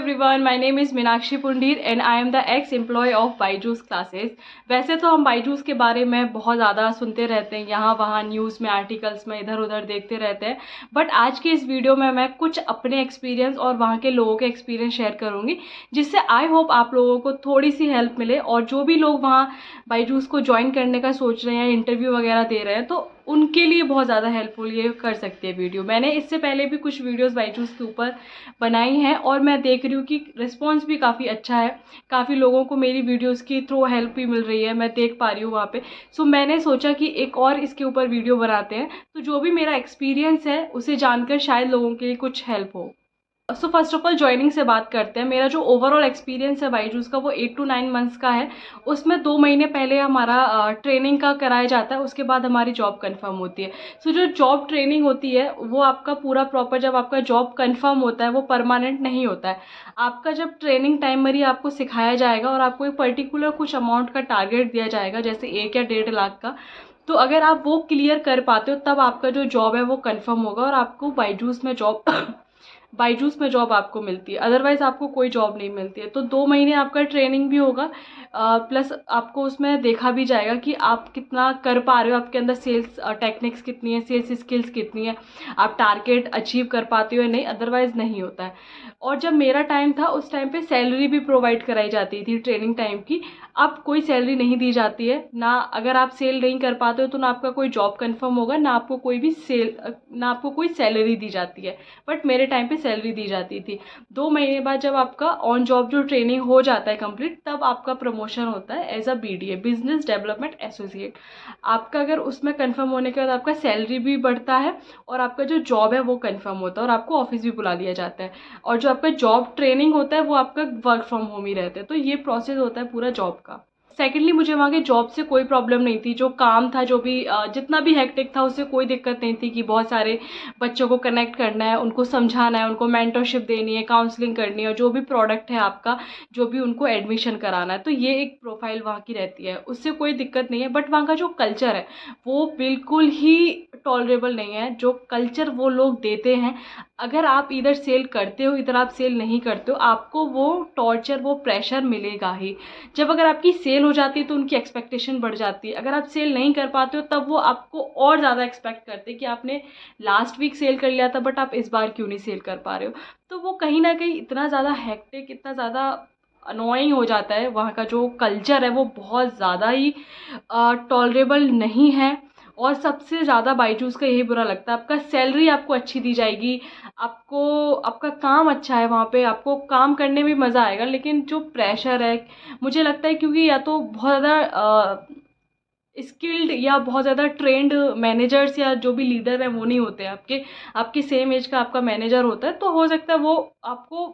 everyone, my name is Meenakshi Pundir and I am the ex employ of Byju's classes. वैसे तो हम बाईजूस के बारे में बहुत ज़्यादा सुनते रहते हैं, यहाँ वहाँ न्यूज़ में, आर्टिकल्स में, इधर उधर देखते रहते हैं। बट आज के इस वीडियो में मैं कुछ अपने एक्सपीरियंस और वहाँ के लोगों के एक्सपीरियंस शेयर करूँगी, जिससे आई होप आप लोगों को थोड़ी सी हेल्प मिले। और जो भी लोग वहाँ बाईजूस को ज्वाइन करने का सोच रहे हैं, इंटरव्यू वगैरह दे रहे हैं, तो उनके लिए बहुत ज़्यादा हेल्पफुल ये कर सकती है वीडियो। मैंने इससे पहले भी कुछ वीडियोस बाईजूस के ऊपर बनाई हैं और मैं देख रही हूँ कि रिस्पॉन्स भी काफ़ी अच्छा है। काफ़ी लोगों को मेरी वीडियोस की थ्रू हेल्प भी मिल रही है, मैं देख पा रही हूँ वहाँ पे। सो मैंने सोचा कि एक और इसके ऊपर वीडियो बनाते हैं, तो जो भी मेरा एक्सपीरियंस है उसे जानकर शायद लोगों के लिए कुछ हेल्प हो। So first of all joining से बात करते हैं। मेरा जो ओवरऑल एक्सपीरियंस है बाईजूस का वो 8 to 9 मंथ्स का है। उसमें 2 महीने पहले हमारा ट्रेनिंग का कराया जाता है, उसके बाद हमारी जॉब कंफर्म होती है। सो जो जॉब ट्रेनिंग होती है वो आपका पूरा प्रॉपर, जब आपका जॉब कंफर्म होता है वो परमानेंट नहीं होता है। आपका जब ट्रेनिंग टाइम में ही आपको सिखाया जाएगा और आपको एक पर्टिकुलर कुछ अमाउंट का टारगेट दिया जाएगा, जैसे 1 या 1.5 लाख का। तो अगर आप वो क्लियर कर पाते हो तब आपका जो जॉब है वो कंफर्म होगा और आपको बाईजूस में जॉब बाईजूस में जॉब आपको मिलती है। अदरवाइज़ आपको कोई जॉब नहीं मिलती है। तो 2 महीने आपका ट्रेनिंग भी होगा, प्लस आपको उसमें देखा भी जाएगा कि आप कितना कर पा रहे हो, आपके अंदर सेल्स टेक्निक्स कितनी है, सेल्स स्किल्स कितनी है, आप टारगेट अचीव कर पाते हो या नहीं, अदरवाइज़ नहीं होता है। और जब मेरा टाइम था उस टाइम पे सैलरी भी प्रोवाइड कराई जाती थी ट्रेनिंग टाइम की। अब कोई सैलरी नहीं दी जाती है ना। अगर आप सेल नहीं कर पाते हो तो ना आपका कोई जॉब कंफर्म होगा, ना आपको कोई भी ना आपको कोई सैलरी दी जाती है। बट मेरे टाइम पे सैलरी दी जाती थी। 2 महीने बाद जब आपका ऑन जॉब जो ट्रेनिंग हो जाता है कंप्लीट, तब आपका प्रमोशन होता है as a BDA, business development associate. आपका अगर उसमें कंफर्म होने के बाद आपका सैलरी भी बढ़ता है और आपका जो जॉब है वो कंफर्म होता है और आपको ऑफिस भी बुला लिया जाता है। और जो आपका जॉब ट्रेनिंग होता है वो आपका वर्क फ्रॉम होम ही रहता है। तो ये प्रोसेस होता है पूरा जॉब का। सेकेंडली, मुझे वहाँ के जॉब से कोई प्रॉब्लम नहीं थी। जो काम था, जो भी जितना भी हेक्टिक था, उससे कोई दिक्कत नहीं थी कि बहुत सारे बच्चों को कनेक्ट करना है, उनको समझाना है, उनको मेंटरशिप देनी है, काउंसलिंग करनी है, जो भी प्रोडक्ट है आपका, जो भी उनको एडमिशन कराना है। तो ये एक प्रोफाइल वहाँ की रहती है, उससे कोई दिक्कत नहीं है। बट वहाँ का जो कल्चर है वो बिल्कुल ही टॉलरेबल नहीं है। जो कल्चर वो लोग देते हैं, अगर आप इधर सेल करते हो, इधर आप सेल नहीं करते हो, आपको वो टॉर्चर, वो प्रेशर मिलेगा ही। जब अगर आपकी सेल हो जाती है तो उनकी एक्सपेक्टेशन बढ़ जाती है। अगर आप सेल नहीं कर पाते हो तब वो आपको और ज़्यादा एक्सपेक्ट करते हैं कि आपने लास्ट वीक सेल कर लिया था बट आप इस बार क्यों नहीं सेल कर पा रहे हो। तो वो कहीं ना कहीं इतना ज़्यादा हेक्टिक, इतना ज़्यादा अनोइंग हो जाता है। वहाँ का जो कल्चर है वो बहुत ज़्यादा ही टॉलरेबल नहीं है। और सबसे ज़्यादा बाईजूस का यही बुरा लगता है, आपका सैलरी आपको अच्छी दी जाएगी, आपको, आपका काम अच्छा है, वहाँ पे आपको काम करने में मज़ा आएगा, लेकिन जो प्रेशर है, मुझे लगता है क्योंकि या तो बहुत ज़्यादा स्किल्ड या बहुत ज़्यादा ट्रेंड मैनेजर्स या जो भी लीडर है वो नहीं होते हैं। आपके सेम एज का आपका मैनेजर होता है, तो हो सकता है वो आपको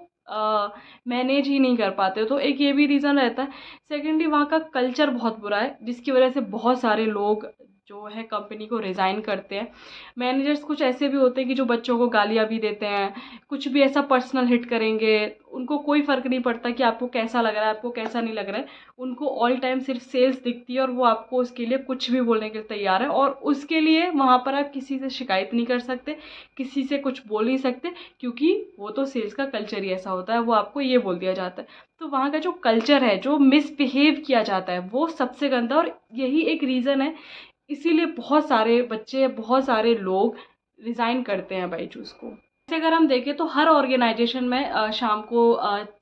मैनेज ही नहीं कर पाते। तो एक ये भी रीज़न रहता है। सेकेंडली, वहाँ का कल्चर बहुत बुरा है, जिसकी वजह से बहुत सारे लोग जो है कंपनी को रिज़ाइन करते हैं। मैनेजर्स कुछ ऐसे भी होते हैं कि जो बच्चों को गालियाँ भी देते हैं, कुछ भी ऐसा पर्सनल हिट करेंगे। उनको कोई फ़र्क नहीं पड़ता कि आपको कैसा लग रहा है, आपको कैसा नहीं लग रहा है। उनको ऑल टाइम सिर्फ सेल्स दिखती है और वो आपको उसके लिए कुछ भी बोलने के लिए तैयार है। और उसके लिए वहाँ पर आप किसी से शिकायत नहीं कर सकते, किसी से कुछ बोल नहीं सकते, क्योंकि वो तो सेल्स का कल्चर ही ऐसा होता है, वो आपको ये बोल दिया जाता है। तो वहाँ का जो कल्चर है, जो मिसबिहेव किया जाता है, वो सबसे गंदा। और यही एक रीज़न है, इसीलिए बहुत सारे बच्चे, बहुत सारे लोग रिज़ाइन करते हैं बाईजूस को। जैसे अगर हम देखें तो हर ऑर्गेनाइजेशन में शाम को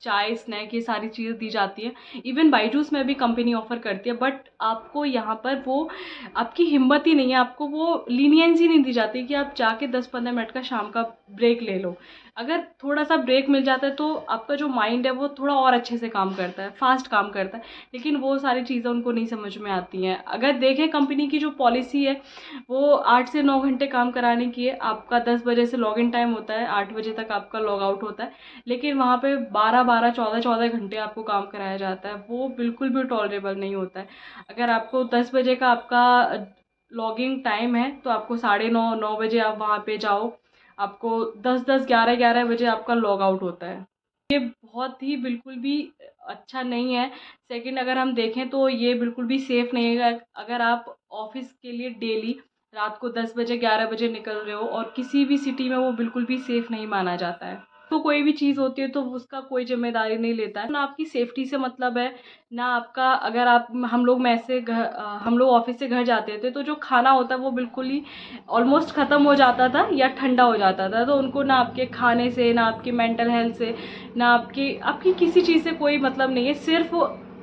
चाय, स्नैक, ये सारी चीज़ें दी जाती है। इवन बाईजूस में भी कंपनी ऑफर करती है, बट आपको यहाँ पर वो, आपकी हिम्मत ही नहीं है, आपको वो लीनियंसी नहीं दी जाती कि आप जाके 10-15 मिनट का शाम का ब्रेक ले लो। अगर थोड़ा सा ब्रेक मिल जाता है तो आपका जो माइंड है वो थोड़ा और अच्छे से काम करता है, फास्ट काम करता है। लेकिन वो सारी चीज़ें उनको नहीं समझ में आती हैं। अगर देखें कंपनी की जो पॉलिसी है वो 8 से 9 घंटे काम कराने की है। आपका 10 बजे से लॉग इन टाइम होता है, 8 बजे तक आपका लॉग आउट होता है। लेकिन वहाँ पे 12-12, 14-14 घंटे आपको काम कराया जाता है, वो बिल्कुल भी टॉलरेबल नहीं होता है। अगर आपको 10 बजे का आपका लॉगिंग टाइम है तो आपको 9:30-9 बजे आप वहाँ पे जाओ, आपको 10-10, 11-11 बजे आपका लॉग आउट होता है। ये बहुत ही बिल्कुल भी अच्छा नहीं है। सेकंड, अगर हम देखें तो ये बिल्कुल भी सेफ़ नहीं है। अगर आप ऑफिस के लिए डेली रात को 10 बजे, 11 बजे निकल रहे हो, और किसी भी सिटी में वो बिल्कुल भी सेफ़ नहीं माना जाता है। तो कोई भी चीज़ होती है तो उसका कोई ज़िम्मेदारी नहीं लेता है, ना आपकी सेफ्टी से मतलब है, ना आपका। अगर आप हम लोग ऑफिस से घर जाते थे तो जो खाना होता है वो बिल्कुल ही ऑलमोस्ट ख़त्म हो जाता था या ठंडा हो जाता था, तो उनको ना आपके खाने से, ना आपकी मेंटल हेल्थ से, ना आपकी आपकी किसी चीज़ से कोई मतलब नहीं है। सिर्फ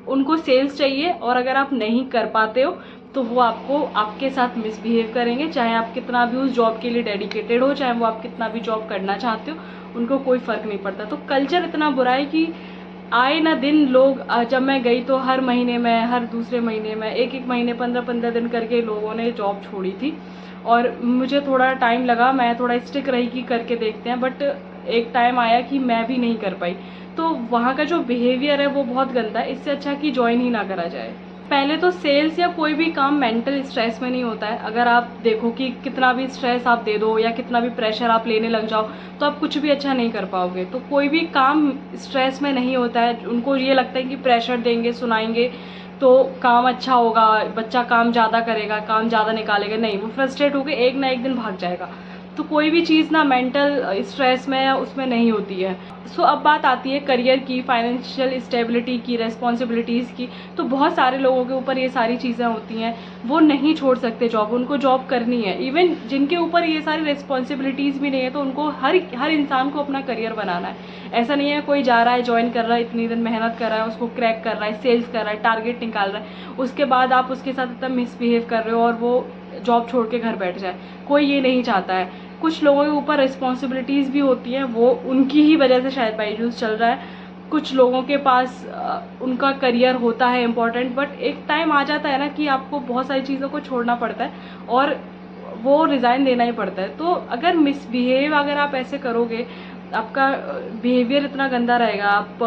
उनको सेल्स चाहिए, और अगर आप नहीं कर पाते हो तो वो आपको आपके साथ मिसबिहेव करेंगे, चाहे आप कितना भी उस जॉब के लिए डेडिकेटेड हो, चाहे वो आप कितना भी जॉब करना चाहते हो, उनको कोई फ़र्क नहीं पड़ता। तो कल्चर इतना बुरा है कि आए ना दिन लोग, जब मैं गई तो हर महीने में, हर दूसरे महीने में, एक एक महीने 15-15 दिन करके लोगों ने जॉब छोड़ी थी। और मुझे थोड़ा टाइम लगा, मैं थोड़ा स्टिक रही कि करके देखते हैं, बट एक टाइम आया कि मैं भी नहीं कर पाई। तो वहाँ का जो बिहेवियर है वो बहुत गंदा है, इससे अच्छा कि ज्वाइन ही ना करा जाए। पहले तो सेल्स या कोई भी काम मेंटल स्ट्रेस में नहीं होता है। अगर आप देखो कि कितना भी स्ट्रेस आप दे दो या कितना भी प्रेशर आप लेने लग जाओ तो आप कुछ भी अच्छा नहीं कर पाओगे। तो कोई भी काम स्ट्रेस में नहीं होता है। उनको ये लगता है कि प्रेशर देंगे, सुनाएंगे तो काम अच्छा होगा, बच्चा काम ज़्यादा करेगा, काम ज़्यादा निकालेगा। नहीं, वो फ्रस्ट्रेट होकर एक ना एक दिन भाग जाएगा। तो कोई भी चीज़ ना मेंटल स्ट्रेस में या उसमें नहीं होती है। सो अब बात आती है करियर की, फाइनेंशियल स्टेबिलिटी की, रेस्पॉन्सिबिलिटीज़ की। तो बहुत सारे लोगों के ऊपर ये सारी चीज़ें होती हैं, वो नहीं छोड़ सकते जॉब, उनको जॉब करनी है। इवन जिनके ऊपर ये सारी रिस्पॉन्सिबिलिटीज़ भी नहीं है तो उनको हर इंसान को अपना करियर बनाना है। ऐसा नहीं है कोई जा रहा है, ज्वाइन कर रहा है, इतनी दिन मेहनत कर रहा है, उसको क्रैक कर रहा है, सेल्स कर रहा है, टारगेट निकाल रहा है, उसके बाद आप उसके साथ इतना मिसबिहेव कर रहे हो और वो जॉब छोड़ के घर बैठ जाए। कोई ये नहीं चाहता है। कुछ लोगों के ऊपर रिस्पॉन्सिबिलिटीज़ भी होती हैं, वो उनकी ही वजह से शायद बायजूस चल रहा है। कुछ लोगों के पास उनका करियर होता है इम्पोर्टेंट, बट एक टाइम आ जाता है ना कि आपको बहुत सारी चीज़ों को छोड़ना पड़ता है और वो रिज़ाइन देना ही पड़ता है। तो अगर मिसबिहेव अगर आप ऐसे करोगे, आपका बिहेवियर इतना गंदा रहेगा, आप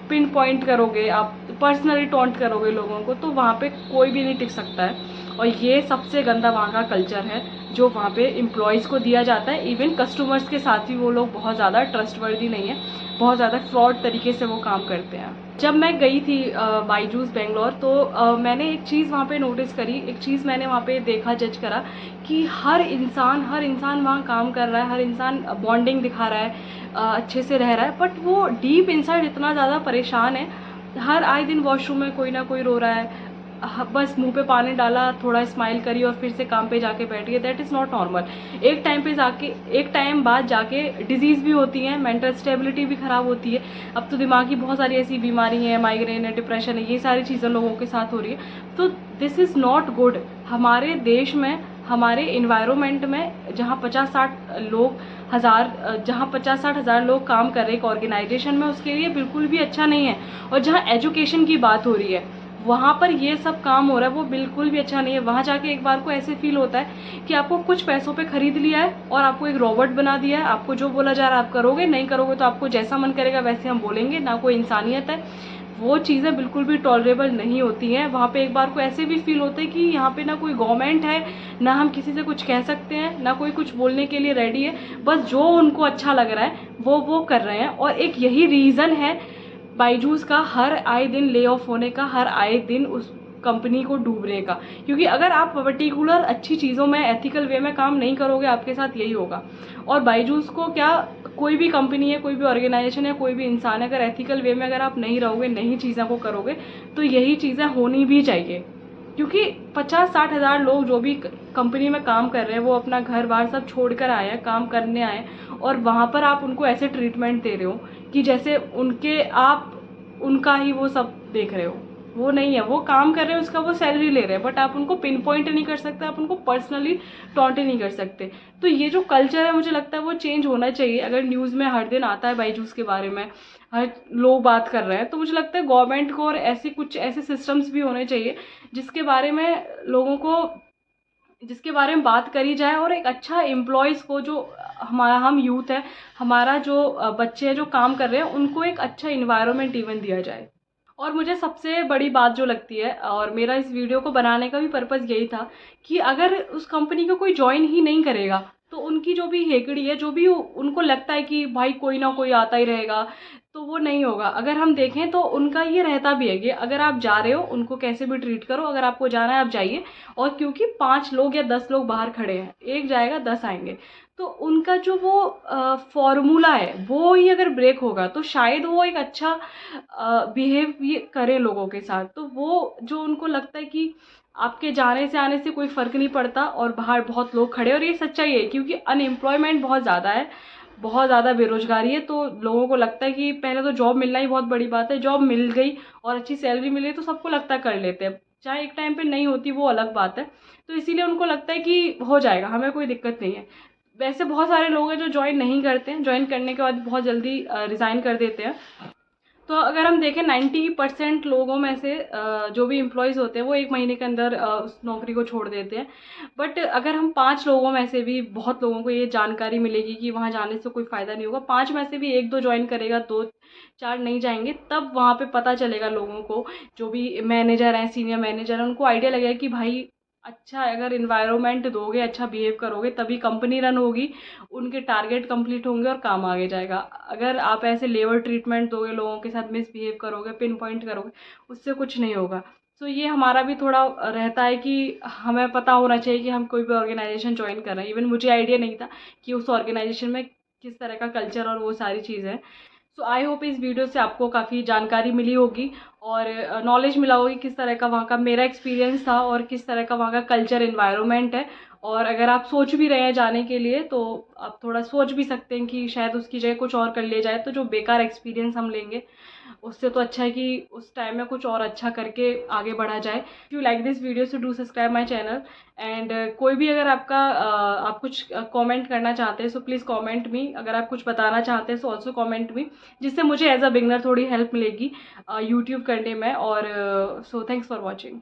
पिन पॉइंट करोगे, आप पर्सनली टॉन्ट करोगे लोगों को, तो वहाँ पे कोई भी नहीं टिक सकता है। और ये सबसे गंदा वहाँ का कल्चर है जो वहाँ पे एम्प्लॉयज़ को दिया जाता है। इवन कस्टमर्स के साथ भी वो लोग बहुत ज़्यादा ट्रस्टवर्दी नहीं है, बहुत ज़्यादा फ्रॉड तरीके से वो काम करते हैं। जब मैं गई थी बायजूस बेंगलोर, तो मैंने एक चीज़ वहाँ पे नोटिस करी, एक चीज़ मैंने वहाँ पे देखा, जज करा कि हर इंसान वहाँ काम कर रहा है, हर इंसान बॉन्डिंग दिखा रहा है, अच्छे से रह रहा है, बट वो डीप इनसाइड इतना ज़्यादा परेशान है। हर आए दिन वॉशरूम में कोई ना कोई रो रहा है, बस मुंह पे पानी डाला, थोड़ा स्माइल करी और फिर से काम पे जाके बैठ गए। That is not normal. एक टाइम बाद जाके डिजीज़ भी होती हैं, मेंटल स्टेबिलिटी भी ख़राब होती है। अब तो दिमाग की बहुत सारी ऐसी बीमारी हैं, माइग्रेन है, डिप्रेशन है, ये सारी चीज़ें लोगों के साथ हो रही है। तो दिस इज़ नॉट गुड। हमारे देश में, हमारे इन्वायरमेंट में जहाँ 50-60 हज़ार लोग काम कर रहे हैं एक ऑर्गेनाइजेशन में, उसके लिए बिल्कुल भी अच्छा नहीं है। और जहाँ एजुकेशन की बात हो रही है, वहाँ पर ये सब काम हो रहा है, वो बिल्कुल भी अच्छा नहीं है। वहाँ जाके एक बार को ऐसे फील होता है कि आपको कुछ पैसों पे ख़रीद लिया है और आपको एक रोबोट बना दिया है। आपको जो बोला जा रहा है आप करोगे, नहीं करोगे तो आपको जैसा मन करेगा वैसे हम बोलेंगे, ना कोई इंसानियत है। वो चीज़ें बिल्कुल भी टॉलरेबल नहीं होती हैं। वहाँ पे एक बार को ऐसे भी फील होता है कि यहाँ पे ना कोई गवर्नमेंट है, ना हम किसी से कुछ कह सकते हैं, ना कोई कुछ बोलने के लिए रेडी है। बस जो उनको अच्छा लग रहा है वो कर रहे हैं। और एक यही रीज़न है बायजूस का हर आए दिन ले ऑफ होने का, हर आए दिन उस कंपनी को डूबने का। क्योंकि अगर आप पर्टिकुलर अच्छी चीज़ों में एथिकल वे में काम नहीं करोगे, आपके साथ यही होगा। और बायजूस को क्या, कोई भी कंपनी है, कोई भी ऑर्गेनाइजेशन है, कोई भी इंसान है, अगर एथिकल वे में अगर आप नहीं रहोगे, नई चीज़ों को करोगे, तो यही चीज़ें होनी भी चाहिए। क्योंकि 50-60 हज़ार लोग जो भी कंपनी में काम कर रहे हैं, वो अपना घर बार सब छोड़ कर आए हैं, काम करने आए हैं, और वहाँ पर आप उनको ऐसे ट्रीटमेंट दे रहे हो कि जैसे आप उनका ही वो सब देख रहे हो। वो नहीं है, वो काम कर रहे हैं, उसका वो सैलरी ले रहे हैं, बट आप उनको पिन पॉइंट नहीं कर सकते, आप उनको पर्सनली टॉन्ट नहीं कर सकते। तो ये जो कल्चर है, मुझे लगता है वो चेंज होना चाहिए। अगर न्यूज़ में हर दिन आता है बायजूस के बारे में, हर लोग बात कर रहे हैं, तो मुझे लगता है गवर्नमेंट को और ऐसे सिस्टम्स भी होने चाहिए जिसके बारे में जिसके बारे में बात करी जाए, और एक अच्छा एम्प्लॉयज़ को, जो हम यूथ है, हमारा जो बच्चे हैं जो काम कर रहे हैं, उनको एक अच्छा इन्वायरमेंट इवन दिया जाए। और मुझे सबसे बड़ी बात जो लगती है, और मेरा इस वीडियो को बनाने का भी पर्पज़ यही था, कि अगर उस कंपनी को कोई ज्वाइन ही नहीं करेगा तो उनकी जो भी हेकड़ी है, जो भी उनको लगता है कि भाई कोई ना कोई आता ही रहेगा, तो वो नहीं होगा। अगर हम देखें तो उनका ये रहता भी है कि अगर आप जा रहे हो, उनको कैसे भी ट्रीट करो, अगर आपको जाना है आप जाइए। और क्योंकि 5 लोग या 10 लोग बाहर खड़े हैं, एक जाएगा 10 आएंगे, तो उनका जो वो फॉर्मूला है वो ही अगर ब्रेक होगा तो शायद वो एक अच्छा बिहेव ये करे लोगों के साथ। तो वो जो उनको लगता है कि आपके जाने से आने से कोई फ़र्क नहीं पड़ता और बाहर बहुत लोग खड़े हैं, और ये सच्चाई है क्योंकि अनएम्प्लॉयमेंट बहुत ज़्यादा है, बहुत ज़्यादा बेरोज़गारी है। तो लोगों को लगता है कि पहले तो जॉब मिलना ही बहुत बड़ी बात है, जॉब मिल गई और अच्छी सैलरी मिल गई तो सबको लगता है कर लेते हैं, चाहे एक टाइम पे नहीं होती वो अलग बात है। तो इसीलिए उनको लगता है कि हो जाएगा, हमें कोई दिक्कत नहीं है। वैसे बहुत सारे लोग हैं जो जॉइन नहीं करते हैं, जॉइन करने के बाद बहुत जल्दी रिज़ाइन कर देते हैं। तो अगर हम देखें 90% लोगों में से जो भी एम्प्लॉयज़ होते हैं वो 1 महीने के अंदर उस नौकरी को छोड़ देते हैं। बट अगर हम 5 लोगों में से भी बहुत लोगों को ये जानकारी मिलेगी कि वहाँ जाने से कोई फ़ायदा नहीं होगा, 5 में से भी 1-2 जॉइन करेगा, 2-4 नहीं जाएंगे, तब वहाँ पे पता चलेगा लोगों को, जो भी मैनेजर हैं, सीनियर मैनेजर हैं, उनको आइडिया लगेगा कि भाई अच्छा अगर इन्वायरमेंट दोगे, अच्छा बिहेव करोगे, तभी कंपनी रन होगी, उनके टारगेट कंप्लीट होंगे और काम आगे जाएगा। अगर आप ऐसे लेबर ट्रीटमेंट दोगे, लोगों के साथ मिसबिहेव करोगे, पिन पॉइंट करोगे, उससे कुछ नहीं होगा। तो ये हमारा भी थोड़ा रहता है कि हमें पता होना चाहिए कि हम कोई भी ऑर्गेनाइजेशन ज्वाइन कर रहे हैं। इवन मुझे आइडिया नहीं था कि उस ऑर्गेनाइजेशन में किस तरह का कल्चर और वो सारी चीज़ें हैं। सो आई होप इस वीडियो से आपको काफ़ी जानकारी मिली होगी और नॉलेज मिला होगी किस तरह का वहाँ का मेरा एक्सपीरियंस था और किस तरह का वहाँ का कल्चर एनवायरनमेंट है। और अगर आप सोच भी रहे हैं जाने के लिए तो आप थोड़ा सोच भी सकते हैं कि शायद उसकी जगह कुछ और कर लिया जाए, तो जो बेकार एक्सपीरियंस हम लेंगे उससे तो अच्छा है कि उस टाइम में कुछ और अच्छा करके आगे बढ़ा जाए। If you like this video so do subscribe my channel. And कोई भी अगर आप कुछ कमेंट करना चाहते हैं सो प्लीज़ कमेंट मी। अगर आप कुछ बताना चाहते हैं सो ऑल्सो कमेंट मी, जिससे मुझे एज अ बिगनर थोड़ी हेल्प मिलेगी यूट्यूब करने में। और सो थैंक्स फॉर वॉचिंग।